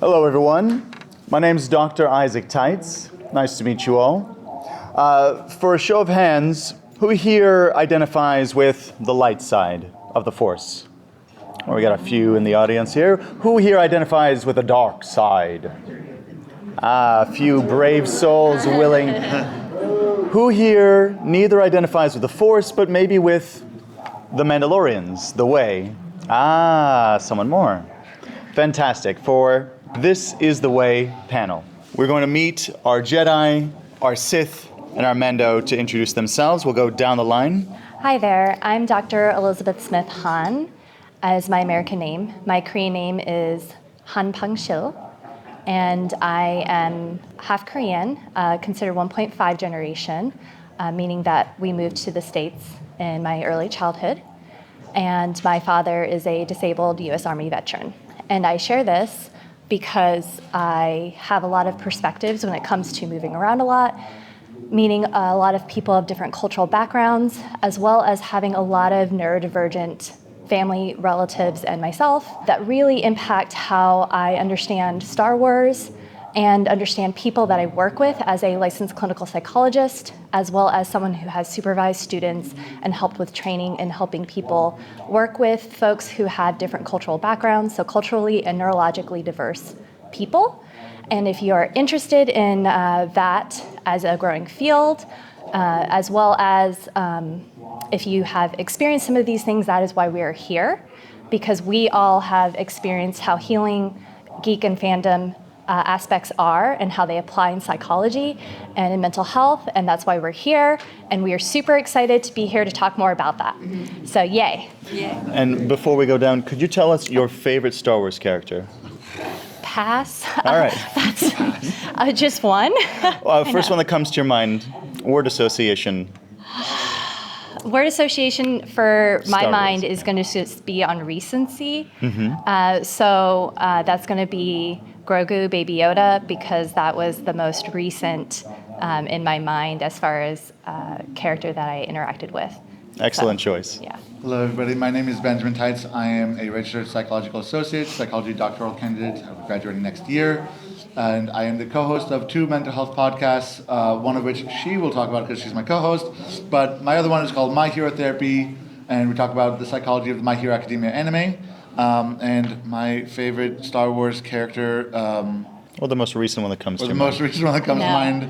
Hello, everyone. My name is Dr. Isaac Teitz. Nice to meet you all. For a show of hands, who here identifies with the light side of the Force? Well, we got a few in the audience here. Who here identifies with the dark side? A few brave souls willing. Who here neither identifies with the Force, but maybe with the Mandalorians, the Way? Someone more. Fantastic. For This is the Way panel. We're going to meet our Jedi, our Sith, and our Mando to introduce themselves. We'll go down the line. Hi there. I'm Dr. Elizabeth Smith Han, as my American name. My Korean name is Han Pang Shil, and I am half Korean, considered 1.5 generation, meaning that we moved to the States in my early childhood. And my father is a disabled U.S. Army veteran. And I share this because I have a lot of perspectives when it comes to moving around a lot, meeting a lot of people of different cultural backgrounds, as well as having a lot of neurodivergent family, relatives, and myself that really impact how I understand Star Wars and understand people that I work with as a licensed clinical psychologist, as well as someone who has supervised students and helped with training and helping people work with folks who have different cultural backgrounds, so culturally and neurologically diverse people. And if you're interested in that as a growing field, as well as if you have experienced some of these things, that is why we are here, because we all have experienced how healing, geek, and fandom aspects are and how they apply in psychology and in mental health, and that's why we're here, and we are super excited to be here to talk more about that. Mm-hmm. So yay. And before we go down, could you tell us your favorite Star Wars character? Pass. All right. That's just one. First one that comes to your mind, word association. Word association for my Star mind Wars. is going to just be on recency. Mm-hmm. So that's going to be Grogu, Baby Yoda, because that was the most recent in my mind as far as character that I interacted with. Excellent choice. Yeah. Hello, everybody. My name is Benjamin Teitz. I am a registered psychological associate, psychology doctoral candidate. I'll be graduating next year. And I am the co-host of two mental health podcasts, one of which she will talk about because she's my co-host. But my other one is called My Hero Therapy, and we talk about the psychology of the My Hero Academia anime. And my favorite Star Wars character... Well, the most recent one that comes to the mind. most recent one that comes to mind...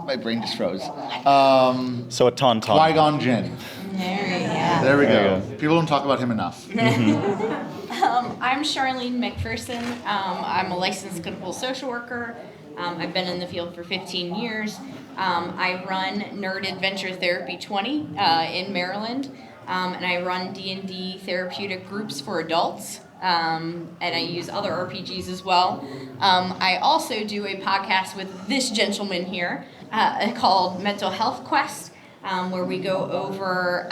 my brain just froze. So a Tauntaun. Qui-Gon Jinn. There we go. go. People don't talk about him enough. I'm Charlene McPherson. I'm a licensed clinical social worker. I've been in the field for 15 years. I run Nerd Adventure Therapy 20 in Maryland, and I run D&D therapeutic groups for adults, and I use other RPGs as well. I also do a podcast with this gentleman here called Mental Health Quest, where we go over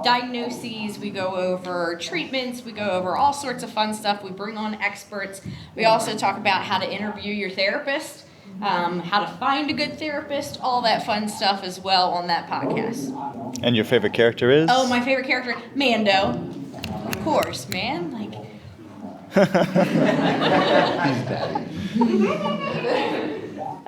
diagnoses, we go over treatments, we go over all sorts of fun stuff. We bring on experts. We also talk about how to interview your therapist, how to find a good therapist, all that fun stuff as well on that podcast. And your favorite character is? Oh, my favorite character, Mando. Of course, man. He's daddy.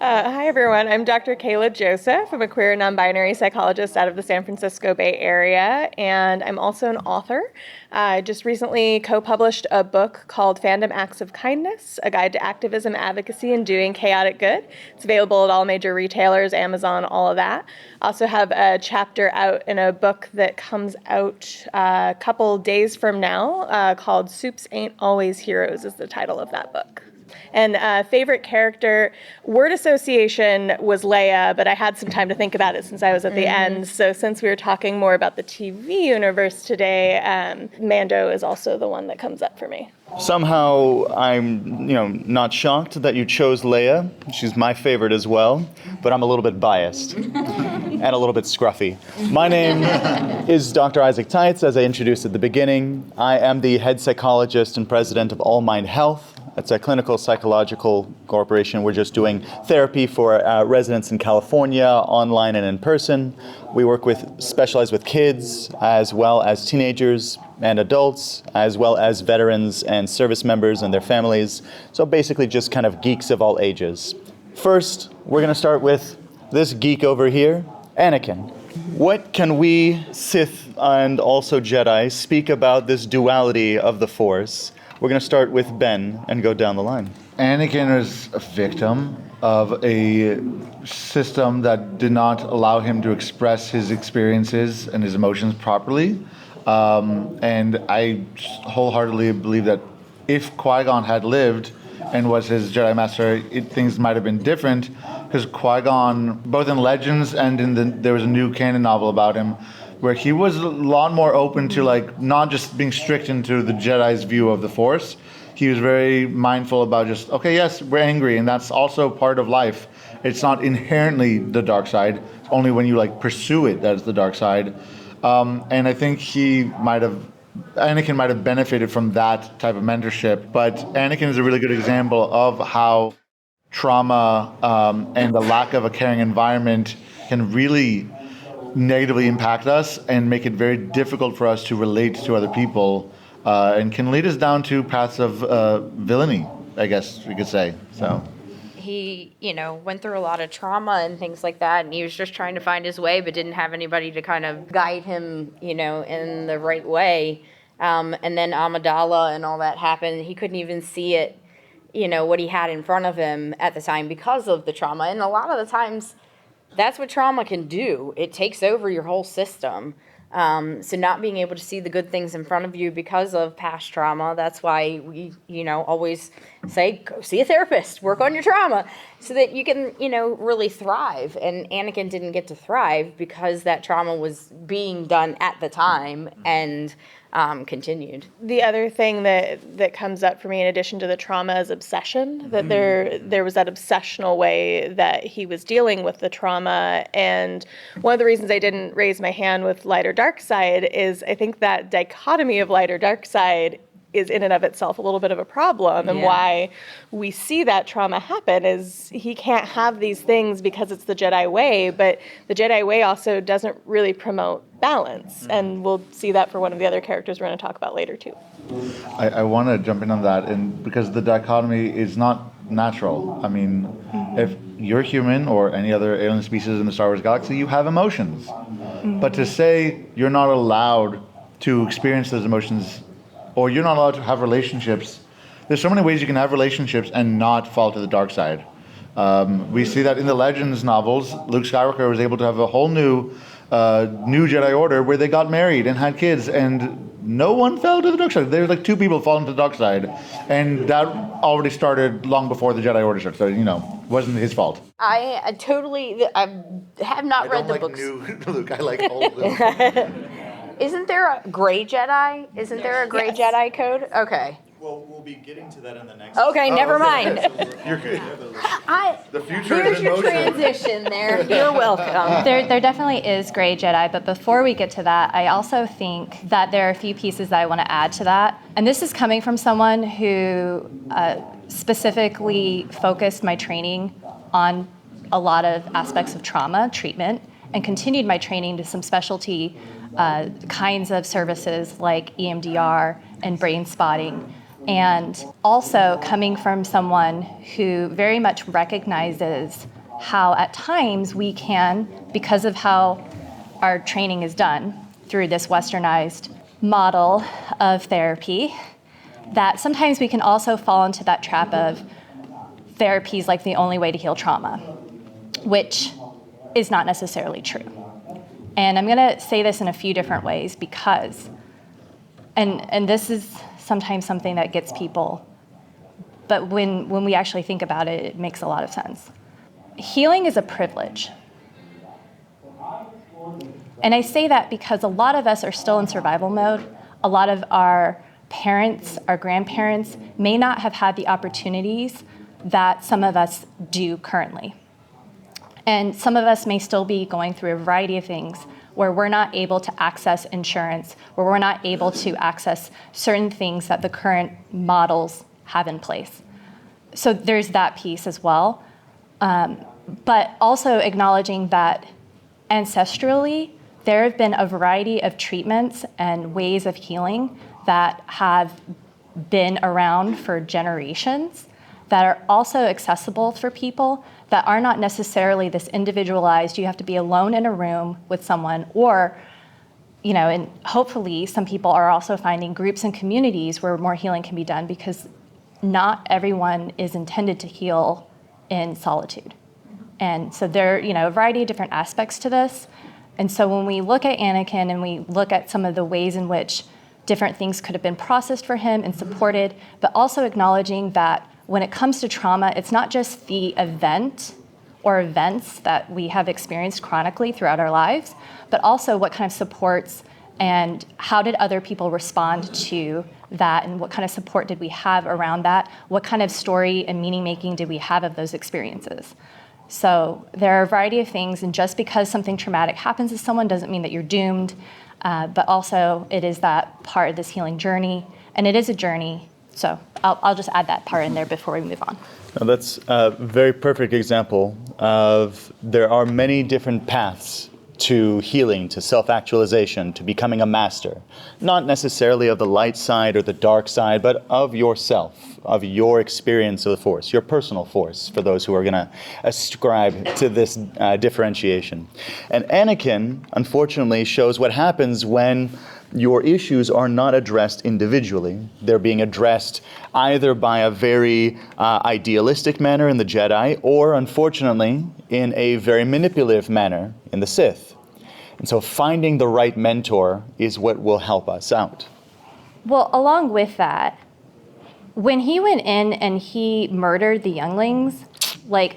Hi, everyone. I'm Dr. Kayla Joseph. I'm a queer non-binary psychologist out of the San Francisco Bay Area, and I'm also an author. I just recently co-published a book called Fandom Acts of Kindness, A Guide to Activism, Advocacy, and Doing Chaotic Good. It's available at all major retailers, Amazon, all of that. I also have a chapter out in a book that comes out a couple days from now called Soups Ain't Always Heroes is the title of that book. And favorite character, word association was Leia, but I had some time to think about it since I was at the end. So since we were talking more about the TV universe today, Mando is also the one that comes up for me. Somehow I'm, not shocked that you chose Leia. She's my favorite as well, but I'm a little bit biased and a little bit scruffy. My name is Dr. Isaac Teitz, as I introduced at the beginning. I am the head psychologist and president of All Mind Health, It's a clinical psychological corporation. We're just doing therapy for residents in California, online and in person. We work specialize with kids, as well as teenagers and adults, as well as veterans and service members and their families. So basically just kind of geeks of all ages. First, we're going to start with this geek over here, Anakin. What can we, Sith and also Jedi, speak about this duality of the Force? We're going to start with Ben and go down the line. Anakin is a victim of a system that did not allow him to express his experiences and his emotions properly. And I wholeheartedly believe that if Qui-Gon had lived and was his Jedi Master, things might have been different, because Qui-Gon, both in Legends and there was a new canon novel about him, where he was a lot more open to not just being strict into the Jedi's view of the Force. He was very mindful about just, okay, yes, we're angry, and that's also part of life. It's not inherently the dark side. It's only when you pursue it that it's the dark side. And I think Anakin might have benefited from that type of mentorship. But Anakin is a really good example of how trauma and the lack of a caring environment can really negatively impact us and make it very difficult for us to relate to other people, and can lead us down to paths of villainy, I guess we could say. So He, went through a lot of trauma and things like that, and he was just trying to find his way, but didn't have anybody to kind of guide him, in the right way. And then Amidala and all that happened. He couldn't even see it, what he had in front of him at the time because of the trauma. And a lot of the times, that's what trauma can do. It takes over your whole system. So not being able to see the good things in front of you because of past trauma, that's why we, always say, go see a therapist, work on your trauma, so that you can, really thrive. And Anakin didn't get to thrive because that trauma was being done at the time and continued. The other thing that comes up for me in addition to the trauma is obsession, that there was that obsessional way that he was dealing with the trauma. And one of the reasons I didn't raise my hand with light or dark side is I think that dichotomy of light or dark side is in and of itself a little bit of a problem. And why we see that trauma happen is he can't have these things because it's the Jedi way, but the Jedi way also doesn't really promote balance. And we'll see that for one of the other characters we're going to talk about later too. I want to jump in on that, and because the dichotomy is not natural. I mean, if you're human or any other alien species in the Star Wars galaxy, you have emotions. But to say you're not allowed to experience those emotions, or you're not allowed to have relationships, there's so many ways you can have relationships and not fall to the dark side. We see that in the Legends novels. Luke Skywalker was able to have a whole new Jedi Order where they got married and had kids, and no one fell to the dark side. There was 2 people falling to the dark side, and that already started long before the Jedi Order started. So, wasn't his fault. I have not read the books. New Luke. I like old Luke. Isn't there a gray Jedi? Isn't there a gray Jedi code? Okay. Well, we'll be getting to that in the next. Okay, never mind. You're good. The future Here's is in your motion. transition there. You're welcome. There definitely is gray Jedi, but before we get to that, I also think that there are a few pieces that I want to add to that. And this is coming from someone who specifically focused my training on a lot of aspects of trauma treatment and continued my training to some specialty kinds of services like EMDR and brain spotting. And also coming from someone who very much recognizes how at times we can, because of how our training is done through this westernized model of therapy, that sometimes we can also fall into that trap of therapy is like the only way to heal trauma, which is not necessarily true. And I'm going to say this in a few different ways because, and this is sometimes something that gets people, but when we actually think about it, it makes a lot of sense. Healing is a privilege. And I say that because a lot of us are still in survival mode. A lot of our parents, our grandparents may not have had the opportunities that some of us do currently. And some of us may still be going through a variety of things where we're not able to access insurance, where we're not able to access certain things that the current models have in place. so there's that piece as well. But also acknowledging that ancestrally, there have been a variety of treatments and ways of healing that have been around for generations that are also accessible for people that are not necessarily this individualized, you have to be alone in a room with someone, or, and hopefully some people are also finding groups and communities where more healing can be done, because not everyone is intended to heal in solitude. And so there are, a variety of different aspects to this. And so when we look at Anakin and we look at some of the ways in which different things could have been processed for him and supported, but also acknowledging that when it comes to trauma, it's not just the event or events that we have experienced chronically throughout our lives, but also what kind of supports and how did other people respond to that, and what kind of support did we have around that? What kind of story and meaning making did we have of those experiences? So there are a variety of things, and just because something traumatic happens to someone doesn't mean that you're doomed, but also it is that part of this healing journey, and it is a journey. So I'll just add that part in there before we move on. Now that's a very perfect example of there are many different paths to healing, to self-actualization, to becoming a master. Not necessarily of the light side or the dark side, but of yourself, of your experience of the Force, your personal Force, for those who are going to ascribe to this differentiation. And Anakin, unfortunately, shows what happens when your issues are not addressed individually. They're being addressed either by a very idealistic manner in the Jedi, or unfortunately in a very manipulative manner in the Sith. And so finding the right mentor is what will help us out. Well, along with that, when he went in and he murdered the younglings,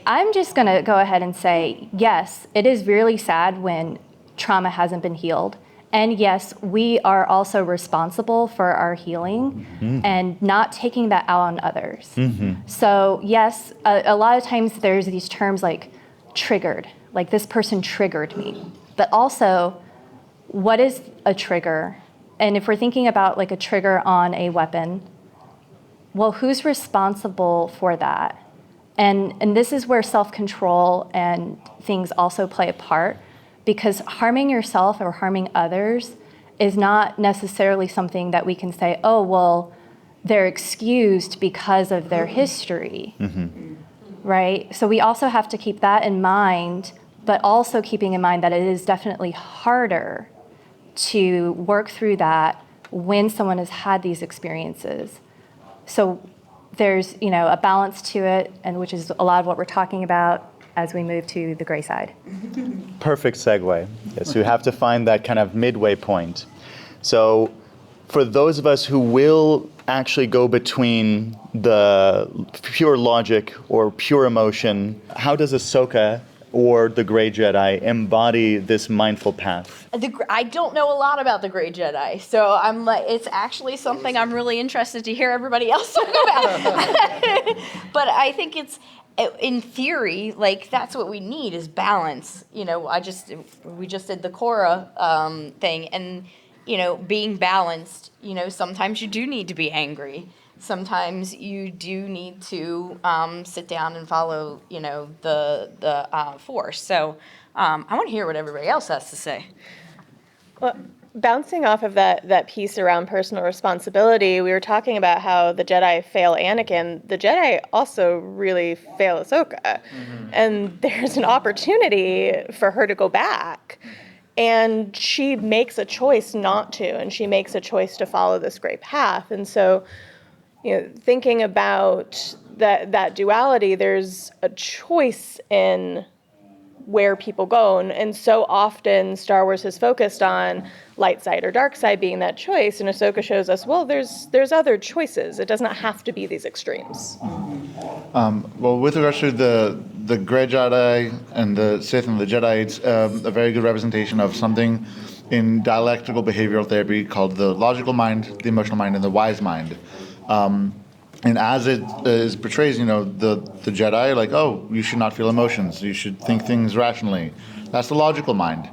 I'm just gonna go ahead and say, yes, it is really sad when trauma hasn't been healed. And yes, we are also responsible for our healing and not taking that out on others. So yes, a lot of times there's these terms like triggered, like this person triggered me. But also, what is a trigger? And if we're thinking about like a trigger on a weapon, well, who's responsible for that? And this is where self-control and things also play a part. Because harming yourself or harming others is not necessarily something that we can say, oh, well, they're excused because of their history, right? So we also have to keep that in mind, but also keeping in mind that it is definitely harder to work through that when someone has had these experiences. So there's, a balance to it, and which is a lot of what we're talking about as we move to the gray side. Perfect segue. Yes, you have to find that kind of midway point. So for those of us who will actually go between the pure logic or pure emotion, how does Ahsoka or the Grey Jedi embody this mindful path? I don't know a lot about the Grey Jedi, so I'm like, it's actually something I'm really interested to hear everybody else talk about. But I think it's, in theory, that's what we need is balance. We just did the Korra thing, and being balanced. Sometimes you do need to be angry. Sometimes you do need to sit down and follow, the Force. So I want to hear what everybody else has to say. Well, bouncing off of that piece around personal responsibility, we were talking about how the Jedi fail Anakin. The Jedi also really fail Ahsoka. And there's an opportunity for her to go back. And she makes a choice not to, and she makes a choice to follow this gray path. And so, thinking about that duality, there's a choice in where people go. And so often Star Wars has focused on light side or dark side being that choice, and Ahsoka shows us, well, there's other choices. It does not have to be these extremes. Well, with regards to the Grey Jedi and the Sith and the Jedi, it's a very good representation of something in dialectical behavioral therapy called the logical mind, the emotional mind, and the wise mind. And as it is portrays, the Jedi, you should not feel emotions. You should think things rationally. That's the logical mind.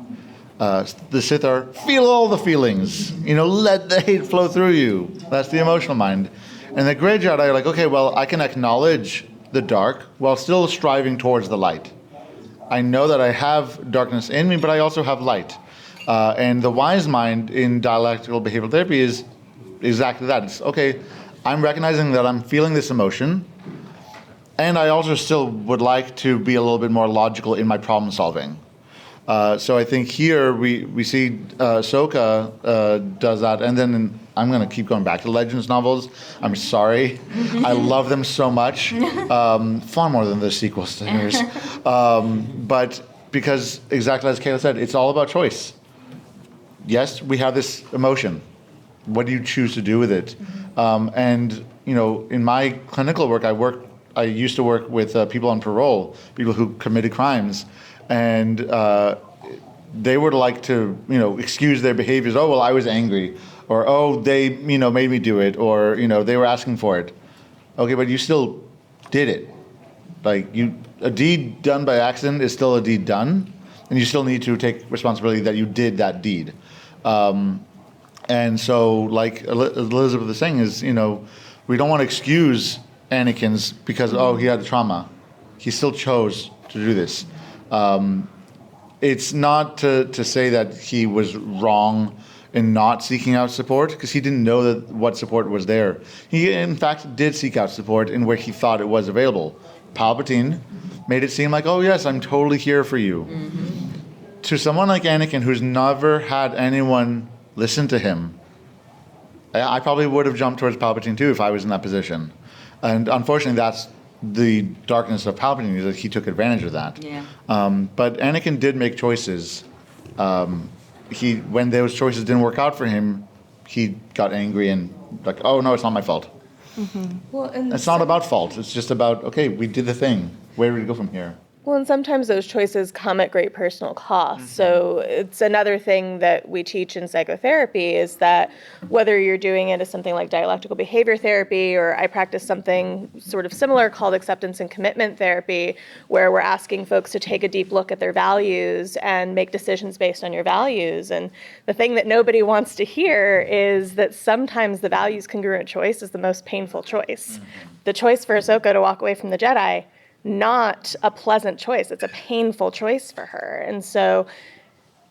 The Sith are, feel all the feelings. Let the hate flow through you. That's the emotional mind. And the Grey Jedi are okay, well, I can acknowledge the dark while still striving towards the light. I know that I have darkness in me, but I also have light. And the wise mind in dialectical behavioral therapy is exactly that. It's, okay, I'm recognizing that I'm feeling this emotion, and I also still would like to be a little bit more logical in my problem solving. So I think here we see Ahsoka does that, and then I'm going to keep going back to Legends novels. I'm sorry. I love them so much, far more than the sequels to yours. But because exactly as Kayla said, it's all about choice. Yes, we have this emotion. What do you choose to do with it? And in my clinical work, I used to work with people on parole, people who committed crimes, and they would like to, excuse their behaviors. Oh, well, I was angry, or oh, they, made me do it, or they were asking for it. Okay, but you still did it. Like a deed done by accident is still a deed done, and you still need to take responsibility that you did that deed. And so, like Elizabeth was saying, is we don't want to excuse Anakin's because he had trauma. He still chose to do this. It's not to say that he was wrong in not seeking out support, because he didn't know that what support was there. He, in fact, did seek out support in where he thought it was available. Palpatine made it seem like, oh yes, I'm totally here for you. To someone like Anakin, who's never had anyone listen to him, I probably would have jumped towards Palpatine too if I was in that position. And unfortunately, that's the darkness of Palpatine, is that he took advantage of that. Yeah. But Anakin did make choices. When those choices didn't work out for him, he got angry and like, oh no, it's not my fault. Well, and It's not about fault. It's just about, okay, we did the thing. Where do we go from here? Well, and sometimes those choices come at great personal cost. So it's another thing that we teach in psychotherapy is that whether you're doing it as something like dialectical behavior therapy, or I practice something sort of similar called acceptance and commitment therapy, where we're asking folks to take a deep look at their values and make decisions based on your values. And the thing that nobody wants to hear is that sometimes the values congruent choice is the most painful choice. The choice for Ahsoka to walk away from the Jedi, not a pleasant choice. It's a painful choice for her. And so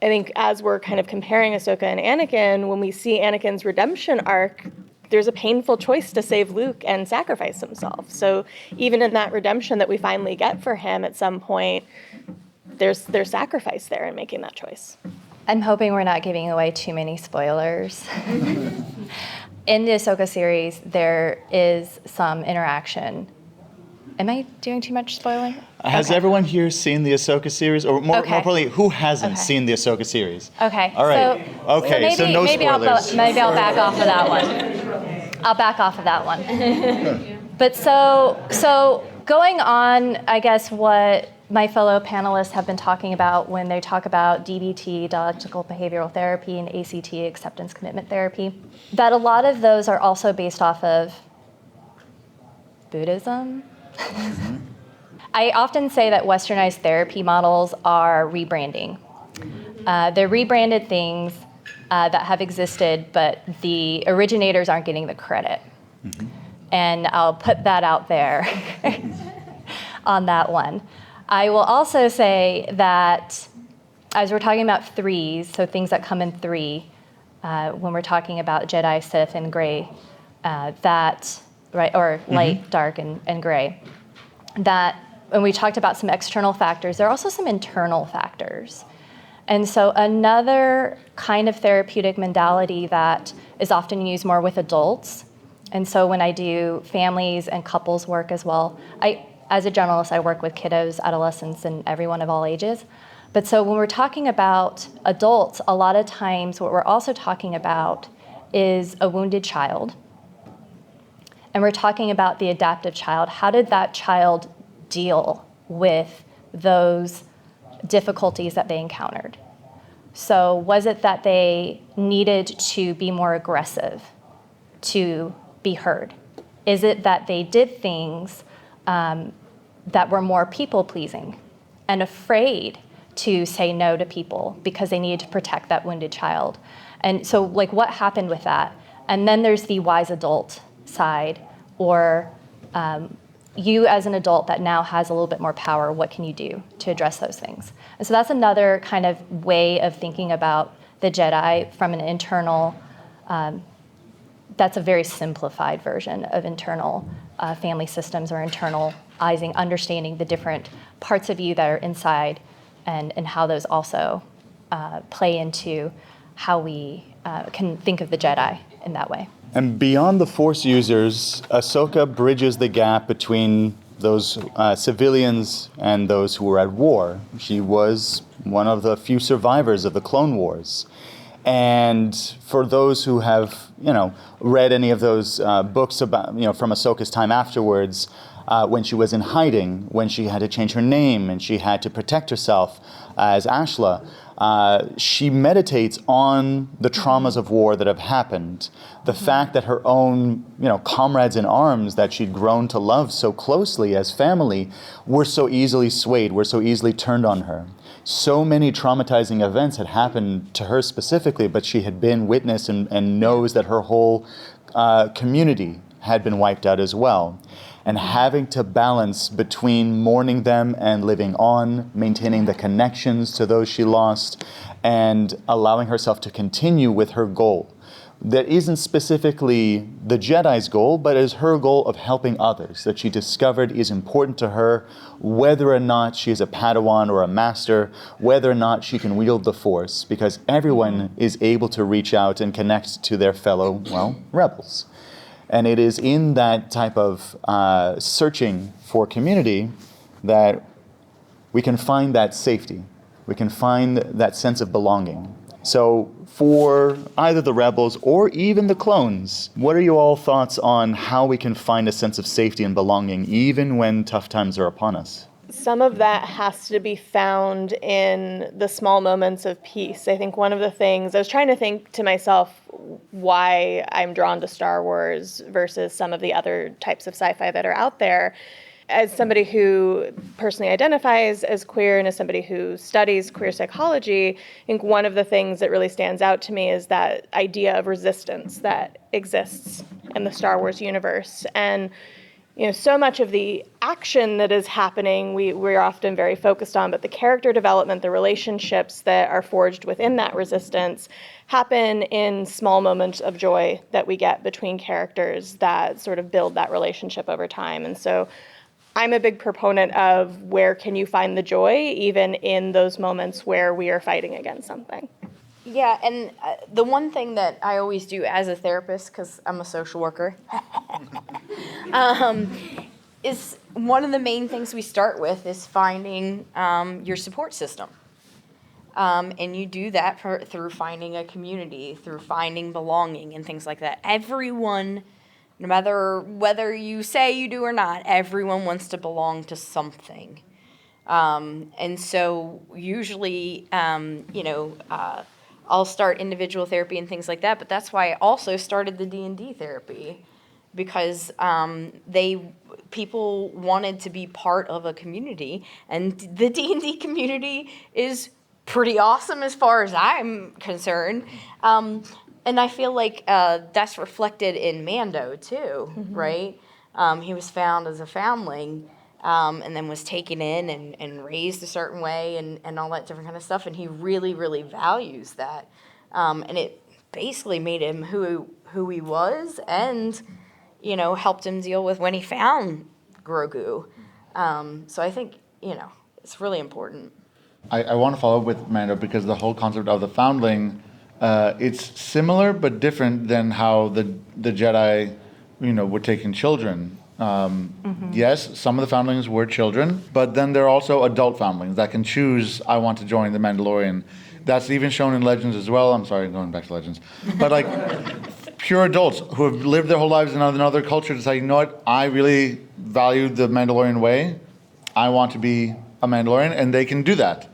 I think as we're kind of comparing Ahsoka and Anakin, when we see Anakin's redemption arc, there's a painful choice to save Luke and sacrifice himself. So even in that redemption that we finally get for him at some point, there's sacrifice there in making that choice. I'm hoping we're not giving away too many spoilers. In the Ahsoka series, there is some interaction. Am I doing too much spoiling? Has everyone here seen the Ahsoka series? Or more importantly, who hasn't seen the Ahsoka series? Okay. All right. So no spoilers. Maybe I'll back off of that one. I'll back off of that one. But so going on, I guess, what my fellow panelists have been talking about when they talk about DBT, dialectical behavioral therapy, and ACT, acceptance commitment therapy, that a lot of those are also based off of Buddhism. I often say that westernized therapy models are rebranding. They're rebranded things that have existed, but the originators aren't getting the credit. And I'll put that out there on that one. I will also say that as we're talking about threes, so things that come in three, when we're talking about Jedi, Sith, and gray, or light, dark, and gray, that when we talked about some external factors, there are also some internal factors. And so another kind of therapeutic modality that is often used more with adults, and so when I do families and couples work as well, as a generalist, I work with kiddos, adolescents, and everyone of all ages. But so when we're talking about adults, a lot of times what we're also talking about is a wounded child. And we're talking about the adaptive child. How did that child deal with those difficulties that they encountered? So was it that they needed to be more aggressive to be heard? Is it that they did things that were more people-pleasing and afraid to say no to people because they needed to protect that wounded child? And so, like, what happened with that? And then there's the wise adult side, or you as an adult that now has a little bit more power, what can you do to address those things? And so that's another kind of way of thinking about the Jedi from an internal, that's a very simplified version of internal family systems or internalizing, understanding the different parts of you that are inside and how those also play into how we can think of the Jedi in that way. And beyond the Force users, Ahsoka bridges the gap between those civilians and those who were at war. She was one of the few survivors of the Clone Wars. And for those who have, read any of those books about, from Ahsoka's time afterwards, when she was in hiding, when she had to change her name and she had to protect herself as Ashla, she meditates on the traumas of war that have happened. The fact that her own, comrades in arms that she'd grown to love so closely as family were so easily swayed, were so easily turned on her. So many traumatizing events had happened to her specifically, but she had been witness and knows that her whole community had been wiped out as well. And having to balance between mourning them and living on, maintaining the connections to those she lost, and allowing herself to continue with her goal. That isn't specifically the Jedi's goal, but is her goal of helping others, that she discovered is important to her, whether or not she is a Padawan or a master, whether or not she can wield the Force, because everyone is able to reach out and connect to their fellow, rebels. And it is in that type of searching for community that we can find that safety. We can find that sense of belonging. So for either the rebels or even the clones, what are your all thoughts on how we can find a sense of safety and belonging even when tough times are upon us? Some of that has to be found in the small moments of peace. I think one of the things, I was trying to think to myself why I'm drawn to Star Wars versus some of the other types of sci-fi that are out there. As somebody who personally identifies as queer and as somebody who studies queer psychology, I think one of the things that really stands out to me is that idea of resistance that exists in the Star Wars universe. And so much of the action that is happening, we're often very focused on, but the character development, the relationships that are forged within that resistance happen in small moments of joy that we get between characters that sort of build that relationship over time. And so I'm a big proponent of where can you find the joy, even in those moments where we are fighting against something. Yeah, and the one thing that I always do as a therapist, because I'm a social worker, is one of the main things we start with is finding your support system. And you do that through finding a community, through finding belonging and things like that. Everyone, no matter whether you say you do or not, everyone wants to belong to something. And so usually, I'll start individual therapy and things like that, but that's why I also started the D&D therapy, because people wanted to be part of a community, and the D&D community is pretty awesome as far as I'm concerned. And I feel like that's reflected in Mando too, right? He was found as a foundling, and then was taken in and raised a certain way and all that different kind of stuff. And he really, really values that. And it basically made him who he was and, helped him deal with when he found Grogu. So I think, it's really important. I want to follow up with Mando because the whole concept of the foundling, it's similar but different than how the Jedi, were taking children. Yes, some of the foundlings were children, but then there are also adult foundlings that can choose, I want to join the Mandalorian. That's even shown in Legends as well. I'm sorry, going back to Legends. But pure adults who have lived their whole lives in another culture decide, you know what, I really value the Mandalorian way. I want to be a Mandalorian, and they can do that.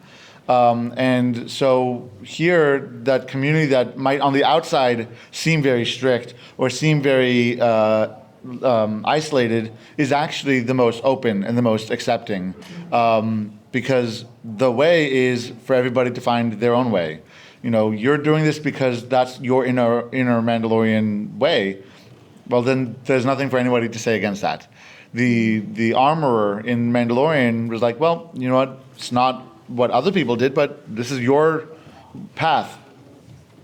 And so here, that community that might on the outside seem very strict or seem very isolated is actually the most open and the most accepting, because the way is for everybody to find their own way. You're doing this because that's your inner Mandalorian way. Well, then there's nothing for anybody to say against that. the armorer in Mandalorian was like, well, you know what? It's not what other people did, but this is your path.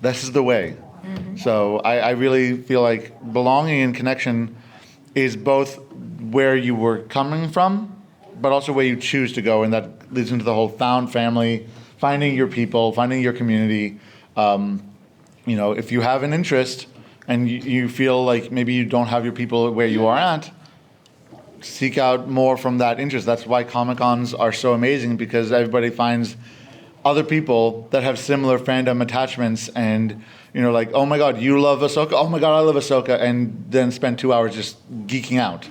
This is the way. So I really feel like belonging and connection is both where you were coming from, but also where you choose to go, and that leads into the whole found family, finding your people, finding your community. If you have an interest and you feel like maybe you don't have your people where you are at, seek out more from that interest. That's why Comic-Cons are so amazing, because everybody finds other people that have similar fandom attachments, and like, oh my God, you love Ahsoka? Oh my God, I love Ahsoka, and then spend 2 hours just geeking out.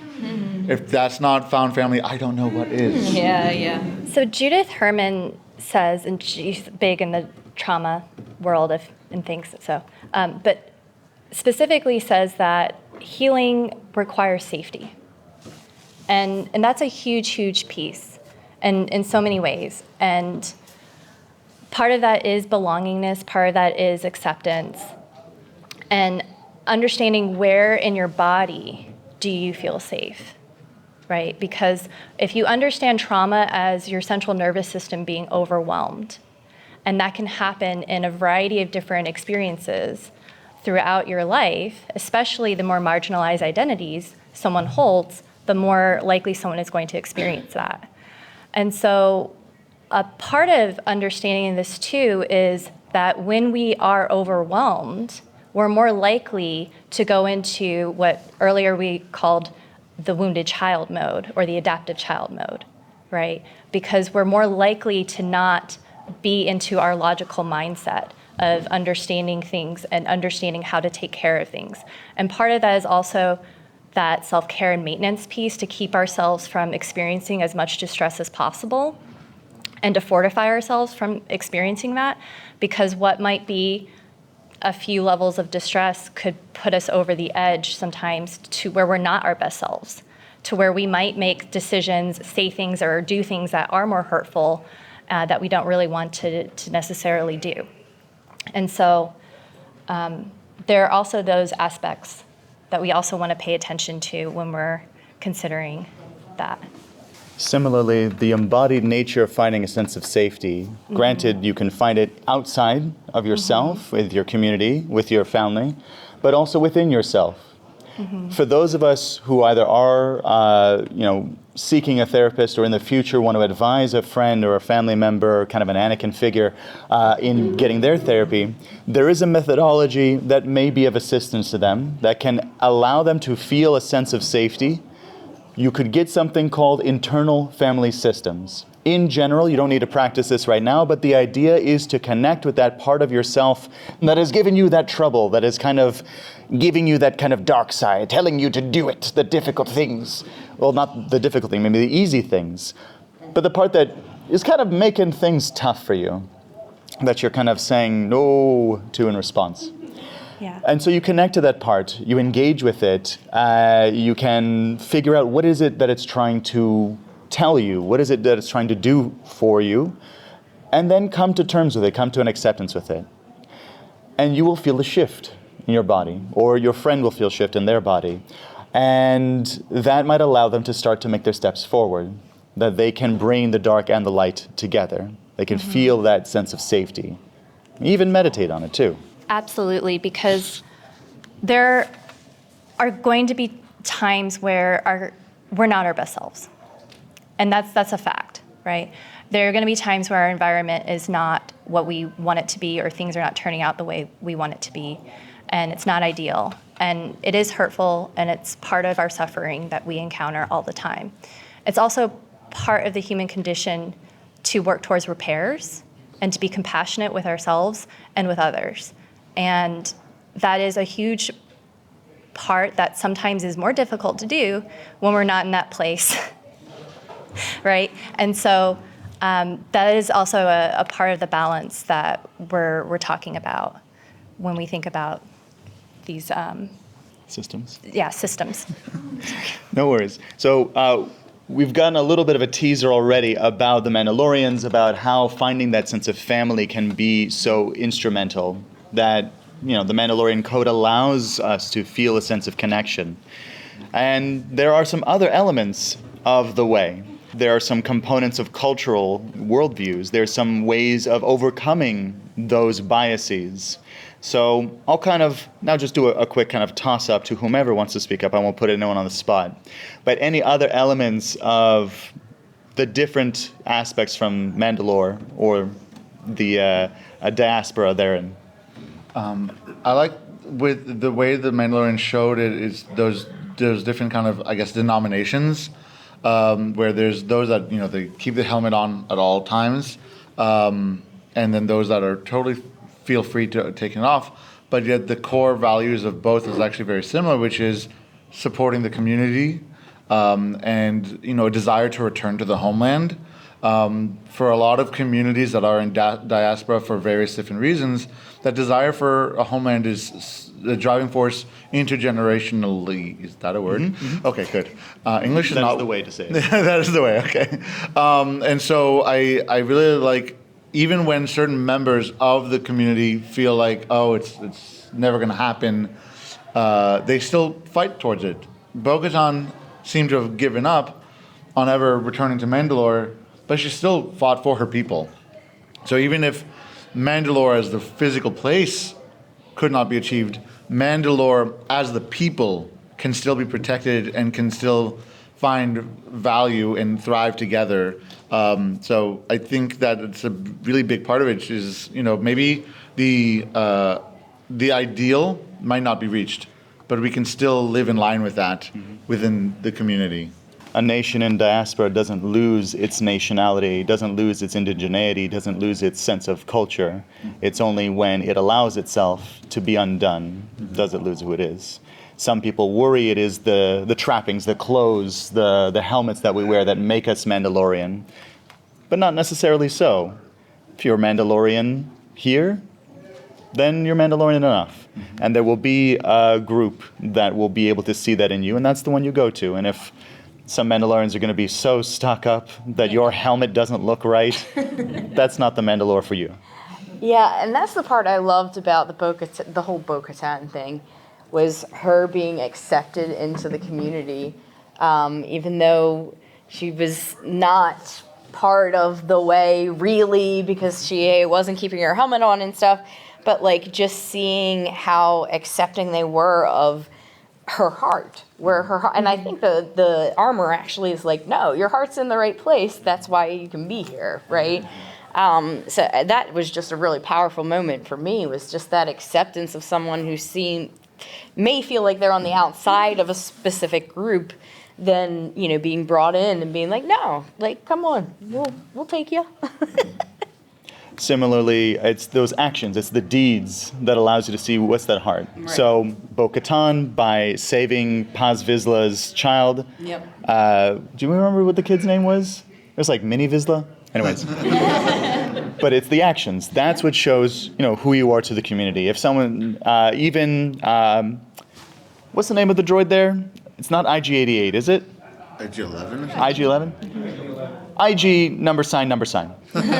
If that's not found family, I don't know what is. Yeah. So Judith Herman says, and she's big in the trauma world and things, but specifically says that healing requires safety. And that's a huge piece, and in so many ways. And part of that is belongingness, part of that is acceptance, and understanding where in your body do you feel safe, right? Because if you understand trauma as your central nervous system being overwhelmed, and that can happen in a variety of different experiences throughout your life, especially the more marginalized identities someone holds, the more likely someone is going to experience that. And so a part of understanding this too is that when we are overwhelmed, we're more likely to go into what earlier we called the wounded child mode or the adaptive child mode, right? Because we're more likely to not be into our logical mindset of understanding things and understanding how to take care of things. And part of that is also that self-care and maintenance piece to keep ourselves from experiencing as much distress as possible and to fortify ourselves from experiencing that, because what might be a few levels of distress could put us over the edge sometimes to where we're not our best selves, to where we might make decisions, say things, or do things that are more hurtful that we don't really want to necessarily do. And so there are also those aspects that we also want to pay attention to when we're considering that. Similarly, the embodied nature of finding a sense of safety, granted you can find it outside of yourself, with your community, with your family, but also within yourself. For those of us who either are, seeking a therapist or in the future want to advise a friend or a family member, kind of an Anakin figure, in getting their therapy, there is a methodology that may be of assistance to them that can allow them to feel a sense of safety. You could get something called internal family systems. In general, you don't need to practice this right now, but the idea is to connect with that part of yourself that has given you that trouble, that is kind of giving you that kind of dark side, telling you to do it, the difficult things. Well, not the difficult thing, maybe the easy things, but the part that is kind of making things tough for you, that you're kind of saying no to in response. Yeah. And so you connect to that part, you engage with it, you can figure out what is it that it's trying to tell you, what is it that it's trying to do for you, and then come to terms with it, come to an acceptance with it. And you will feel a shift in your body, or your friend will feel a shift in their body. And that might allow them to start to make their steps forward, that they can bring the dark and the light together. They can feel that sense of safety. Even meditate on it too. Absolutely, because there are going to be times where we're not our best selves. And that's a fact, right? There are going to be times where our environment is not what we want it to be, or things are not turning out the way we want it to be, and it's not ideal. And it is hurtful, and it's part of our suffering that we encounter all the time. It's also part of the human condition to work towards repairs and to be compassionate with ourselves and with others. And that is a huge part that sometimes is more difficult to do when we're not in that place, right? And so that is also a part of the balance that we're talking about when we think about these Systems. Yeah, systems. No worries. So we've gotten a little bit of a teaser already about the Mandalorians, about how finding that sense of family can be so instrumental, that the Mandalorian code allows us to feel a sense of connection. And there are some other elements of the way. There are some components of cultural worldviews. There's some ways of overcoming those biases. So I'll kind of now just do a quick kind of toss-up to whomever wants to speak up. I won't put anyone on the spot. But any other elements of the different aspects from Mandalore or the diaspora therein? I like with the way the Mandalorian showed it is those different kind of, I guess, denominations, where there's those that, they keep the helmet on at all times, and then those that are totally feel free to take it off. But yet the core values of both is actually very similar, which is supporting the community, and a desire to return to the homeland. For a lot of communities that are in diaspora for various different reasons, that desire for a homeland is the driving force intergenerationally. Is that a word? Mm-hmm. Okay, good. English is not the way to say it. That is the way. Okay. And so I really like, even when certain members of the community feel like, oh, it's never going to happen, they still fight towards it. Bo-Katan seemed to have given up on ever returning to Mandalore, but she still fought for her people. So even if Mandalore as the physical place could not be achieved, Mandalore as the people can still be protected and can still find value and thrive together. So I think that it's a really big part of it, which is, maybe the ideal might not be reached, but we can still live in line with that within the community. A nation in diaspora doesn't lose its nationality, doesn't lose its indigeneity, doesn't lose its sense of culture. It's only when it allows itself to be undone does it lose who it is. Some people worry it is the trappings, the clothes, the helmets that we wear that make us Mandalorian, but not necessarily so. If you're Mandalorian here, then you're Mandalorian enough. And there will be a group that will be able to see that in you, and that's the one you go to. And if some Mandalorians are going to be so stuck up that your helmet doesn't look right, that's not the Mandalore for you. Yeah, and that's the part I loved about the whole Bo-Katan thing, was her being accepted into the community, even though she was not part of the way really because she wasn't keeping her helmet on and stuff, but like just seeing how accepting they were of her heart, and I think the armor actually is like, no, your heart's in the right place, that's why you can be here, right? So that was just a really powerful moment for me, was just that acceptance of someone who may feel like they're on the outside of a specific group, then being brought in and being like, no, like, come on, we'll take you. Similarly, it's those actions, it's the deeds that allows you to see what's that heart. Right. So Bo-Katan, by saving Paz Vizsla's child. Yep. Do you remember what the kid's name was? It was like Mini Vizsla? Anyways. But it's the actions. That's what shows, who you are to the community. If someone, what's the name of the droid there? It's not IG-88, is it? IG-11? IG-11? IG, number sign.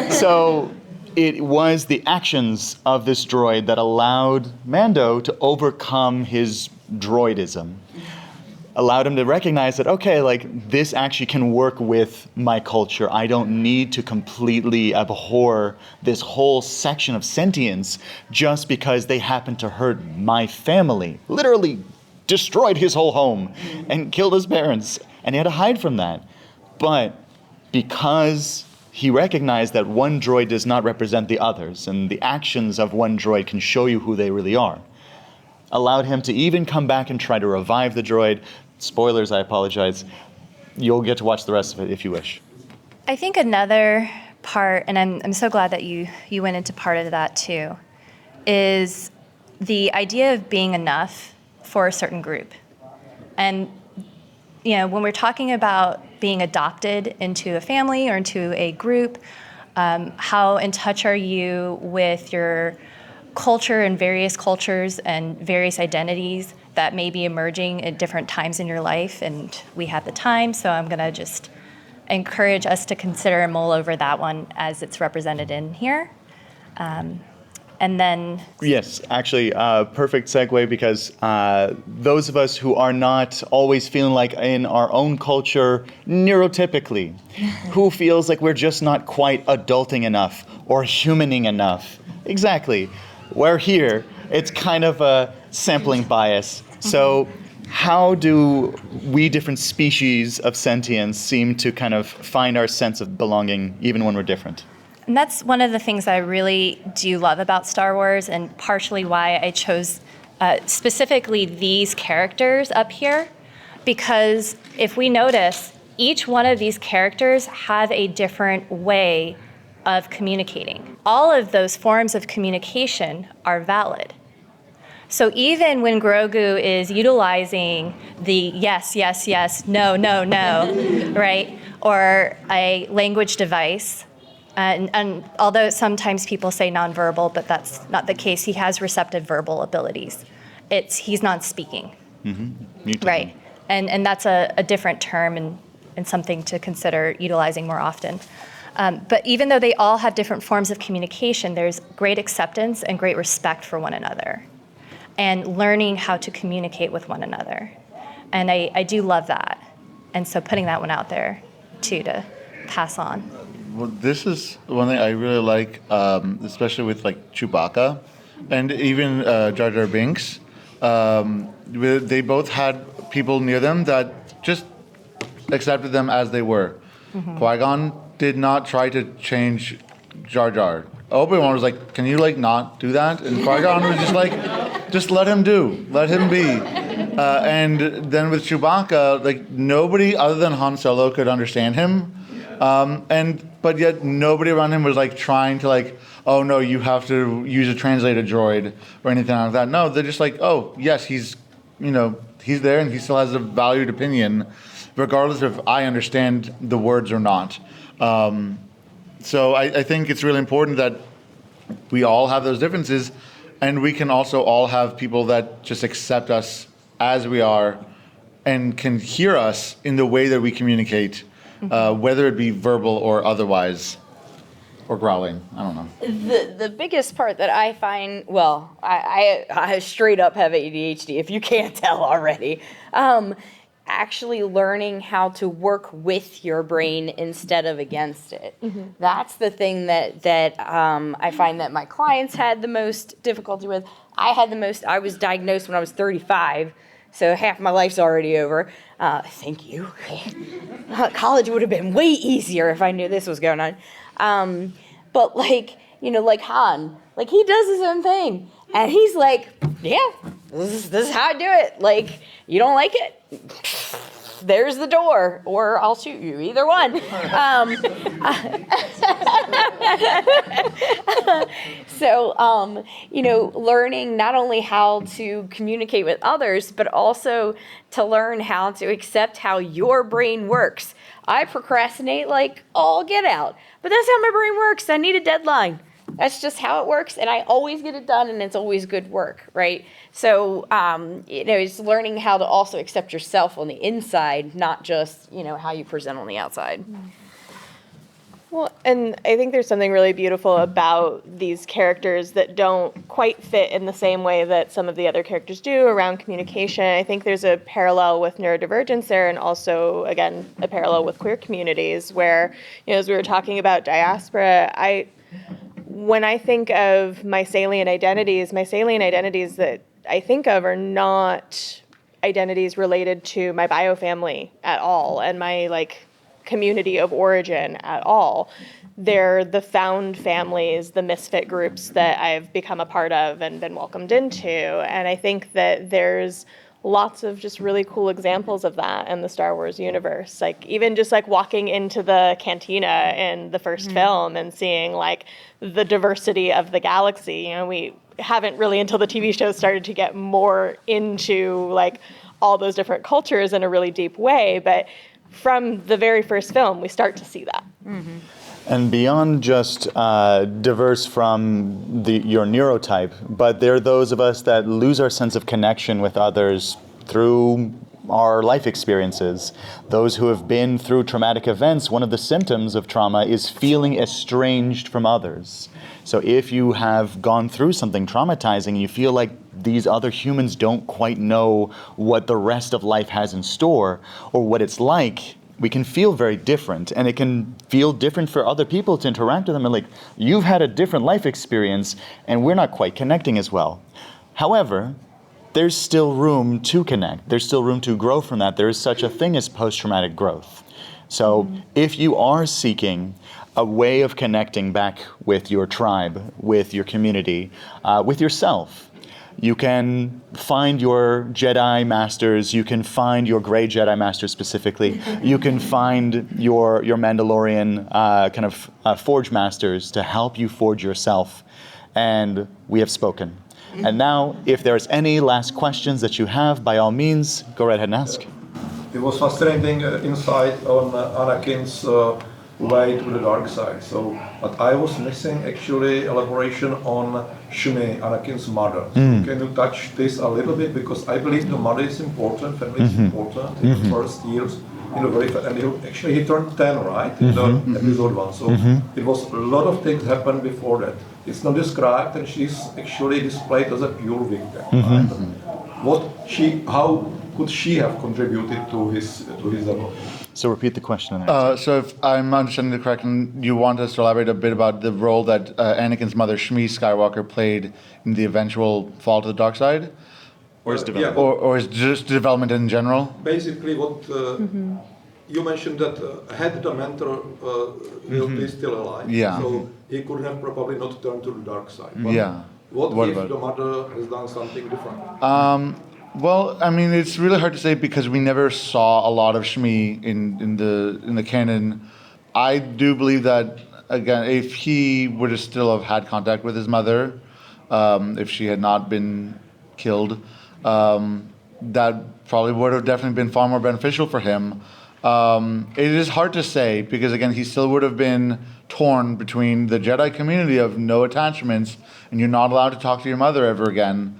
So it was the actions of this droid that allowed Mando to overcome his droidism. Allowed him to recognize that, okay, like, this actually can work with my culture. I don't need to completely abhor this whole section of sentience just because they happen to hurt my family. Literally destroyed his whole home and killed his parents. And he had to hide from that. But because he recognized that one droid does not represent the others, and the actions of one droid can show you who they really are, allowed him to even come back and try to revive the droid. Spoilers, I apologize. You'll get to watch the rest of it if you wish. I think another part, and I'm so glad that you went into part of that too, is the idea of being enough for a certain group. And when we're talking about being adopted into a family or into a group, how in touch are you with your culture and various cultures and various identities that may be emerging at different times in your life? And we have the time, so I'm going to just encourage us to consider and mull over that one as it's represented in here. And then, Yes, actually, perfect segue because those of us who are not always feeling like in our own culture, neurotypically, who feels like we're just not quite adulting enough or humaning enough. Exactly. We're here. It's kind of a sampling bias. So how do we different species of sentience seem to kind of find our sense of belonging even when we're different? and that's one of the things I really do love about Star Wars, and partially why I chose specifically these characters up here, because if we notice, each one of these characters have a different way of communicating. All of those forms of communication are valid. So even when Grogu is utilizing the yes, yes, yes, no, no, no, right, or a language device, and although sometimes people say nonverbal, but that's not the case, he has receptive verbal abilities. He's non-speaking, right? And that's a different term and something to consider utilizing more often. But even though they all have different forms of communication, there's great acceptance and great respect for one another, and learning how to communicate with one another. And I do love that. And so putting that one out there, too, to pass on. Well, this is one thing I really like, especially with like Chewbacca and even Jar Jar Binks. They both had people near them that just accepted them as they were. Qui-Gon did not try to change Jar Jar. Obi-Wan was like, "Can you like not do that?" And Qui-Gon was just like, "Just let him be." And then with Chewbacca, like nobody other than Han Solo could understand him. But yet nobody around him was like trying to like, oh no, you have to use a translator droid or anything like that. No, they're just like, oh yes, he's there and he still has a valued opinion, regardless if I understand the words or not. So I think it's really important that we all have those differences, and we can also all have people that just accept us as we are and can hear us in the way that we communicate. Whether it be verbal or otherwise, or growling, I don't know. The biggest part that I find, well, I straight up have ADHD, if you can't tell already. Actually learning how to work with your brain instead of against it. That's the thing that I find that my clients had the most difficulty with. I was diagnosed when I was 35, so half my life's already over. Thank you. College would have been way easier if I knew this was going on. But like Han, like he does his own thing. And he's like, yeah, this is how I do it. Like, you don't like it? There's the door, or I'll shoot you, either one. So, learning not only how to communicate with others, but also to learn how to accept how your brain works. I procrastinate like all get out, but that's how my brain works. I need a deadline. That's just how it works, and I always get it done, and it's always good work, right? So, it's learning how to also accept yourself on the inside, not just, how you present on the outside. Well, and I think there's something really beautiful about these characters that don't quite fit in the same way that some of the other characters do around communication. I think there's a parallel with neurodivergence there, and also, again, a parallel with queer communities where, as we were talking about diaspora, when I think of my salient identities that I think of are not identities related to my biofamily at all and my community of origin at all. They're the found families, the misfit groups that I've become a part of and been welcomed into. And I think that there's lots of just really cool examples of that in the Star Wars universe. Even just walking into the cantina in the first film and seeing the diversity of the galaxy. We haven't really until the TV show started to get more into all those different cultures in a really deep way. But from the very first film, we start to see that. Mm-hmm. And beyond just diverse from your neurotype, but there are those of us that lose our sense of connection with others through our life experiences. Those who have been through traumatic events, one of the symptoms of trauma is feeling estranged from others. So if you have gone through something traumatizing and you feel like these other humans don't quite know what the rest of life has in store or what it's like, we can feel very different, and it can feel different for other people to interact with them. And like, you've had a different life experience and we're not quite connecting as well. However, there's still room to connect. There's still room to grow from that. There is such a thing as post-traumatic growth. So if you are seeking a way of connecting back with your tribe, with your community, with yourself, you can find your Jedi Masters, you can find your Grey Jedi Master specifically, you can find your Mandalorian Forge Masters to help you forge yourself. And we have spoken. And now, if there's any last questions that you have, by all means, go right ahead and ask. It was fascinating insight on Anakin's way to the dark side. So, but I was missing actually elaboration on Shmi, Anakin's mother. So can you touch this a little bit? Because I believe the mother is important, family is important in the first years. In the very and he turned 10, right? In the episode 1. So it was a lot of things happened before that. It's not described, and she's actually displayed as a pure victim. Right? How could she have contributed to his development? So repeat the question. So if I'm understanding it correctly, you want us to elaborate a bit about the role that Anakin's mother, Shmi Skywalker, played in the eventual fall to the dark side? Or his development? Or is just development in general? Basically, what you mentioned that had the mentor will be still alive, so he could have probably not turned to the dark side. But what if the mother has done something different? Well, I mean, it's really hard to say because we never saw a lot of Shmi in the canon. I do believe that, again, if he would have still have had contact with his mother, if she had not been killed, that probably would have definitely been far more beneficial for him. It is hard to say because, again, he still would have been torn between the Jedi community of no attachments and you're not allowed to talk to your mother ever again.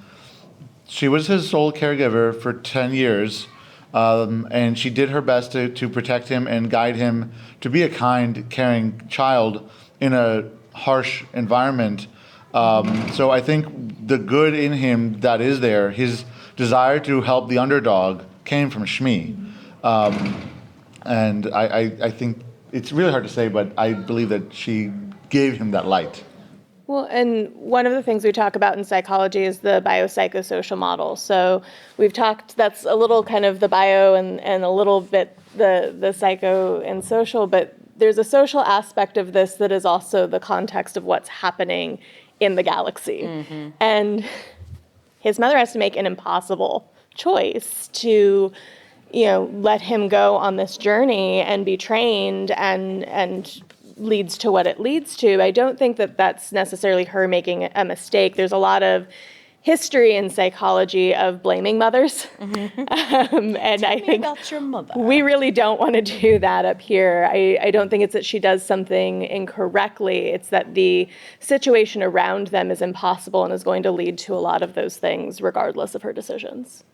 She was his sole caregiver for 10 years, and she did her best to protect him and guide him to be a kind, caring child in a harsh environment. So I think the good in him that is there, his desire to help the underdog, came from Shmi. And I think it's really hard to say, but I believe that she gave him that light. Well, and one of the things we talk about in psychology is the biopsychosocial model. So we've talked, that's a little kind of the bio and a little bit the psycho and social, but there's a social aspect of this that is also the context of what's happening in the galaxy. And his mother has to make an impossible choice to, let him go on this journey and be trained and leads to what it leads to. I don't think that that's necessarily her making a mistake. There's a lot of history in psychology of blaming mothers. And I think about your mother. We really don't want to do that up here. I don't think it's that she does something incorrectly. It's that the situation around them is impossible and is going to lead to a lot of those things regardless of her decisions.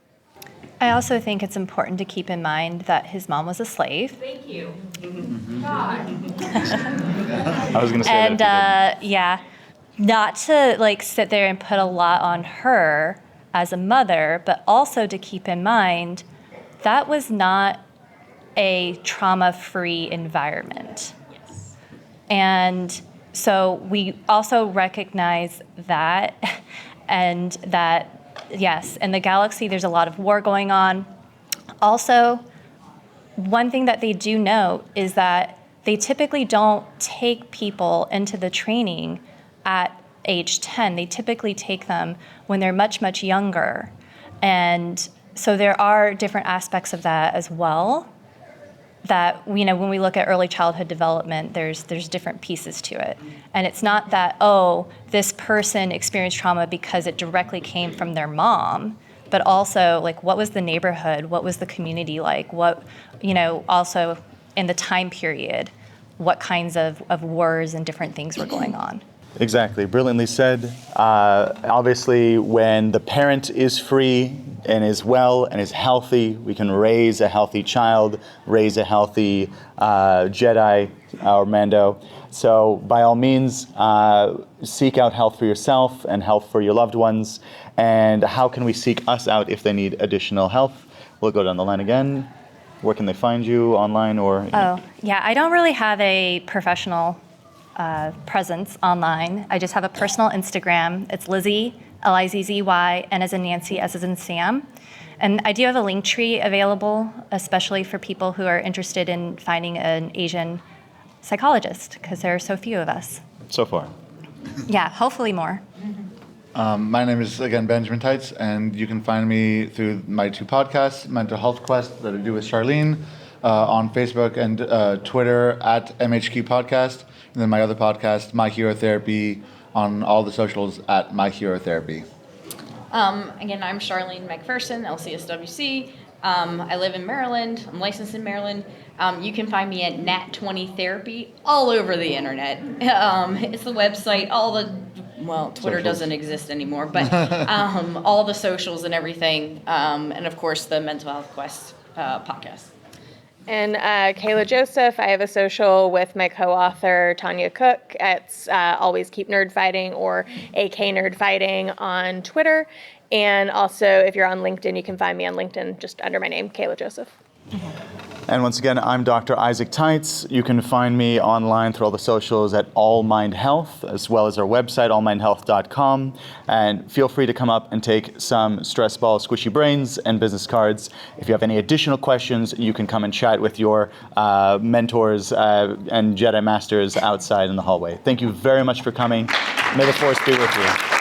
I also think it's important to keep in mind that his mom was a slave. Thank you. I was going to say that. Not to sit there and put a lot on her as a mother, but also to keep in mind that was not a trauma-free environment. Yes. And so we also recognize that, and that, yes, in the galaxy there's a lot of war going on. Also, one thing that they do note is that they typically don't take people into the training at age 10. They typically take them when they're much, much younger. And so there are different aspects of that as well, that when we look at early childhood development, there's different pieces to it. And it's not that, this person experienced trauma because it directly came from their mom, but also what was the neighborhood, what was the community like, what, also in the time period, what kinds of wars and different things were going on. Exactly, brilliantly said. Obviously, when the parent is free and is well and is healthy, we can raise a healthy child, raise a healthy Jedi or Mando. So by all means, seek out health for yourself and health for your loved ones. And how can we seek us out if they need additional help? We'll go down the line again. Where can they find you, online or? Oh, yeah, I don't really have a professional presence online. I just have a personal Instagram. It's Lizzie, Lizzy, N as in Nancy, S as in Sam. And I do have a link tree available, especially for people who are interested in finding an Asian psychologist, because there are so few of us. So far. Yeah, hopefully more. My name is, again, Benjamin Tights, and you can find me through my 2 podcasts, Mental Health Quest, that I do with Charlene, on Facebook and Twitter at MHQ Podcast, and then my other podcast, My Hero Therapy, on all the socials at My Hero Therapy. Again, I'm Charlene McPherson, LCSWC. I live in Maryland. I'm licensed in Maryland. You can find me at Nat20 Therapy all over the internet. It's the website, Twitter doesn't exist anymore, but all the socials and everything, and of course the Mental Health Quest podcast. And Kayla Joseph, I have a social with my co-author Tanya Cook. It's Always Keep Nerd Fighting or AK Nerd Fighting on Twitter. And also, if you're on LinkedIn, you can find me on LinkedIn just under my name, Kayla Joseph. And once again, I'm Dr. Isaac Tights. You can find me online through all the socials at All Mind Health, as well as our website, allmindhealth.com. And feel free to come up and take some stress ball, squishy brains, and business cards. If you have any additional questions, you can come and chat with your mentors and Jedi Masters outside in the hallway. Thank you very much for coming. May the Force be with you.